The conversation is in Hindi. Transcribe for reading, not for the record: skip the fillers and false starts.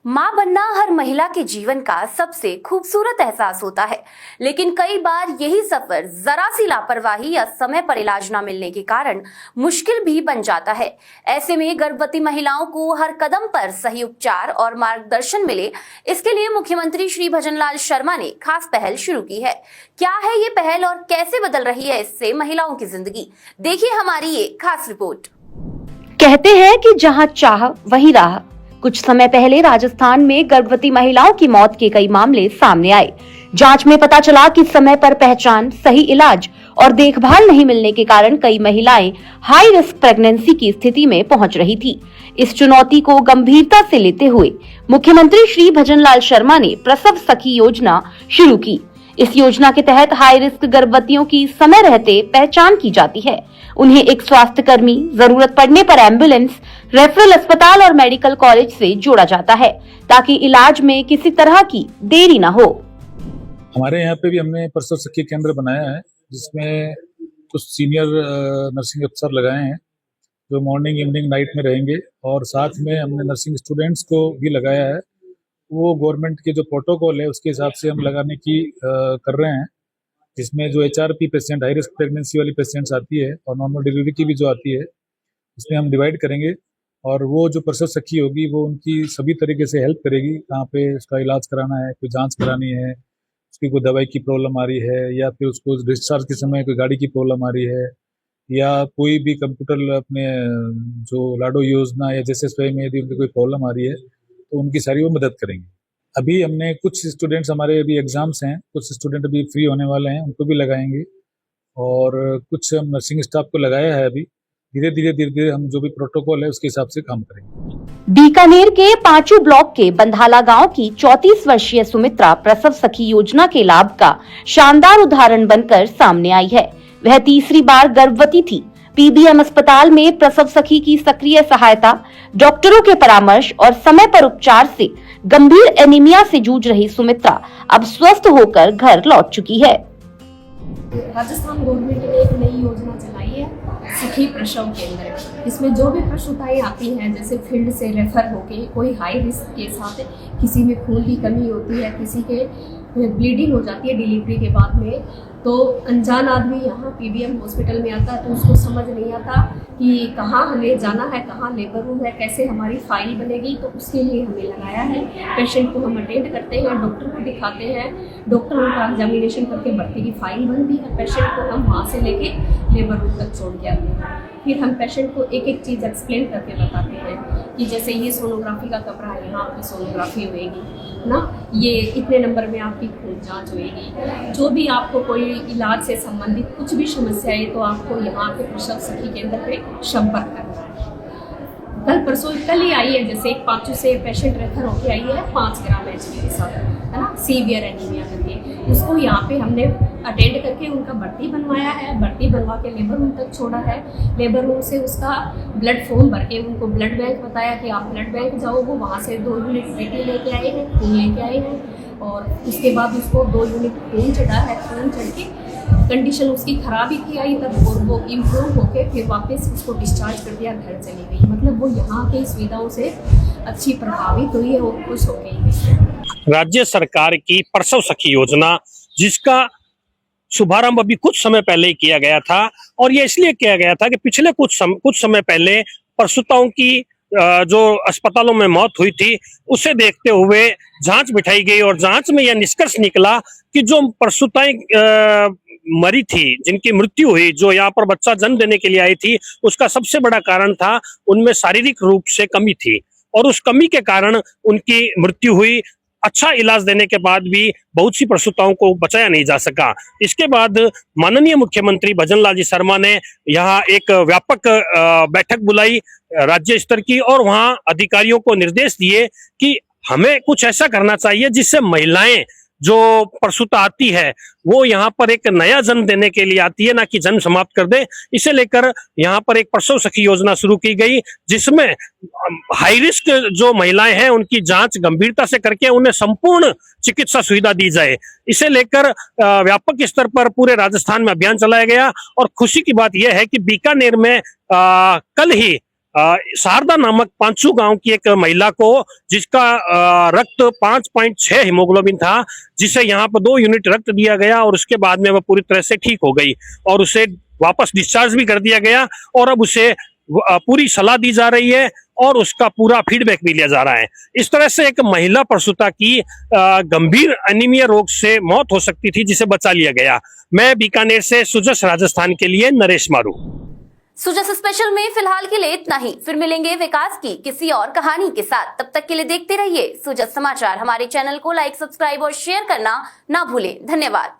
माँ बनना हर महिला के जीवन का सबसे खूबसूरत एहसास होता है, लेकिन कई बार यही सफर जरा सी लापरवाही या समय पर इलाज न मिलने के कारण मुश्किल भी बन जाता है। ऐसे में गर्भवती महिलाओं को हर कदम पर सही उपचार और मार्गदर्शन मिले, इसके लिए मुख्यमंत्री श्री भजनलाल शर्मा ने खास पहल शुरू की है। क्या है ये पहल और कैसे बदल रही है इससे महिलाओं की जिंदगी, देखिए हमारी ये खास रिपोर्ट। कहते हैं कि जहाँ चाह वहीं राह। कुछ समय पहले राजस्थान में गर्भवती महिलाओं की मौत के कई मामले सामने आए। जांच में पता चला कि समय पर पहचान, सही इलाज और देखभाल नहीं मिलने के कारण कई महिलाएं हाई रिस्क प्रेगनेंसी की स्थिति में पहुंच रही थी। इस चुनौती को गंभीरता से लेते हुए मुख्यमंत्री श्री भजनलाल शर्मा ने प्रसव सखी योजना शुरू की। इस योजना के तहत हाई रिस्क गर्भवतियों की समय रहते पहचान की जाती है। उन्हें एक स्वास्थ्य कर्मी, जरूरत पड़ने पर एम्बुलेंस, रेफरल अस्पताल और मेडिकल कॉलेज से जोड़ा जाता है, ताकि इलाज में किसी तरह की देरी न हो। हमारे यहाँ पे भी हमने प्रसव सखी केंद्र बनाया है, जिसमें कुछ सीनियर नर्सिंग अफसर लगाए हैं जो मॉर्निंग, इवनिंग, नाइट में रहेंगे, और साथ में हमने नर्सिंग स्टूडेंट्स को भी लगाया है। वो गवर्नमेंट के जो प्रोटोकॉल है उसके हिसाब से हम लगाने की कर रहे हैं, जिसमें जो HRP patient, high risk pregnancy वाली पेशेंट्स आती है और नॉर्मल डिलीवरी की भी जो आती है, इसमें हम डिवाइड करेंगे। और वो जो प्रसव सखी होगी वो उनकी सभी तरीके से हेल्प करेगी। कहाँ पे उसका इलाज कराना है, कोई जांच करानी है, उसकी कोई दवाई की प्रॉब्लम आ रही है, या फिर उसको डिस्चार्ज के समय कोई गाड़ी की प्रॉब्लम आ रही है, या कोई भी कंप्यूटर अपने जो लाडो योजना या SSY में यदि उनकी कोई प्रॉब्लम आ रही है तो उनकी सारी वो मदद करेंगे। अभी हमने कुछ स्टूडेंट्स, हमारे अभी एग्जाम्स हैं, कुछ स्टूडेंट अभी फ्री होने वाले हैं, उनको भी लगाएंगे, और कुछ हम नर्सिंग स्टाफ को लगाया है। अभी धीरे धीरे हम जो भी प्रोटोकॉल है उसके हिसाब से काम करेंगे। बीकानेर के पांचू ब्लॉक के बंधाला गांव की 34 वर्षीय सुमित्रा प्रसव सखी योजना के लाभ का शानदार उदाहरण बनकर सामने आई है। वह तीसरी बार गर्भवती थी। PBM अस्पताल में प्रसव सखी की सक्रिय सहायता, डॉक्टरों के परामर्श और समय पर उपचार से गंभीर एनीमिया से जूझ रही सुमित्रा अब स्वस्थ होकर घर लौट चुकी है। राजस्थान गवर्नमेंट ने एक नई योजना चलाई है, सखी प्रसव केंद्र। इसमें जो भी प्रसूताएं आती हैं, जैसे फील्ड से रेफर होके, कोई हाई रिस्क के साथ, किसी में खून की कमी होती है, किसी के ब्लीडिंग हो जाती है डिलीवरी के बाद में, तो अनजान आदमी यहाँ PBM हॉस्पिटल में आता है तो उसको समझ नहीं आता कि कहाँ हमें जाना है, कहाँ लेबर रूम है, कैसे हमारी फाइल बनेगी। तो उसके लिए हमें लगाया है। पेशेंट को हम अटेंड करते हैं, डॉक्टर को दिखाते हैं, डॉक्टर उनका एग्जामिनेशन करके भर्ती की फाइल बनती है। पेशेंट को हम वहाँ से लेके लेबर रूम तक छोड़ के आते हैं। फिर हम पेशेंट को एक एक चीज़ एक्सप्लेन करके बताते हैं कि जैसे ये सोनोग्राफी का कपड़ा है, यहाँ आपकी सोनोग्राफी होएगी ना, ये इतने नंबर में आपकी खून जांच होएगी। जो भी आपको कोई इलाज से संबंधित कुछ भी समस्या है तो आपको यहाँ के प्रसव सखी केंद्र पे संपर्क करना है। कल ही आई है, जैसे एक पांचू से पेशेंट रेफर होके आई है 5 ग्राम HB के साथ, है ना, सीवियर एनीमिया करके। उसको यहाँ पे हमने अटेंड करके उनका भर्ती बनवाया है। भर्ती बनवा के लेबर रूम तक छोड़ा है। लेबर रूम से उसका ब्लड फॉर्म भर के उनको ब्लड बैंक बताया कि आप ब्लड बैंक जाओ। वो वहाँ से 2 यूनिट बेटी लेके आए हैं, खून लेके आए हैं, और उसके बाद उसको 2 यूनिट खून चढ़ा है। खून चढ़ के कंडीशन उसकी खराब ही थी आई तब, और वो इम्प्रूव होके फिर वापस उसको डिस्चार्ज कर दिया, घर चली गई। मतलब वो यहाँ की सुविधाओं से अच्छी प्रभावित हुई है और खुश हो गई। राज्य सरकार की प्रसव सखी योजना, जिसका शुभारंभ अभी कुछ समय पहले किया गया था, और ये इसलिए किया गया था कि पिछले कुछ समय पहले प्रसूताओं की जो अस्पतालों में मौत हुई थी, उसे देखते हुए जांच बिठाई गई, और जांच में यह निष्कर्ष निकला कि जो प्रसूताएं मरी थी, जिनकी मृत्यु हुई, जो यहाँ पर बच्चा जन्म देने के लिए आई थी, उसका सबसे बड़ा कारण था उनमें शारीरिक रूप से कमी थी, और उस कमी के कारण उनकी मृत्यु हुई। अच्छा इलाज देने के बाद भी बहुत सी प्रसूताओं को बचाया नहीं जा सका। इसके बाद माननीय मुख्यमंत्री भजनलाल जी शर्मा ने यहाँ एक व्यापक बैठक बुलाई राज्य स्तर की, और वहाँ अधिकारियों को निर्देश दिए कि हमें कुछ ऐसा करना चाहिए जिससे महिलाएं जो प्रसूता आती है वो यहाँ पर एक नया जन्म देने के लिए आती है, ना कि जन्म समाप्त कर दे। इसे लेकर यहाँ पर एक प्रसव सखी योजना शुरू की गई, जिसमें हाई रिस्क जो महिलाएं हैं उनकी जांच गंभीरता से करके उन्हें संपूर्ण चिकित्सा सुविधा दी जाए। इसे लेकर व्यापक स्तर पर पूरे राजस्थान में अभियान चलाया गया, और खुशी की बात यह है कि बीकानेर में कल ही शारदा नामक पांचू गांव की एक महिला को, जिसका रक्त 5.6 हीमोग्लोबिन था, जिसे यहाँ पर 2 यूनिट रक्त दिया गया और उसके बाद में वह पूरी तरह से ठीक हो गई और उसे वापस डिस्चार्ज भी कर दिया गया और अब उसे पूरी सलाह दी जा रही है और उसका पूरा फीडबैक भी लिया जा रहा है। इस तरह से एक महिला प्रसूता की गंभीर एनीमिया रोग से मौत हो सकती थी, जिसे बचा लिया गया। मैं बीकानेर से सुजस राजस्थान के लिए नरेश मारू। सुजस स्पेशल में फिलहाल के लिए इतना ही। फिर मिलेंगे विकास की किसी और कहानी के साथ। तब तक के लिए देखते रहिए सुजस समाचार। हमारे चैनल को लाइक, सब्सक्राइब और शेयर करना ना भूलें। धन्यवाद।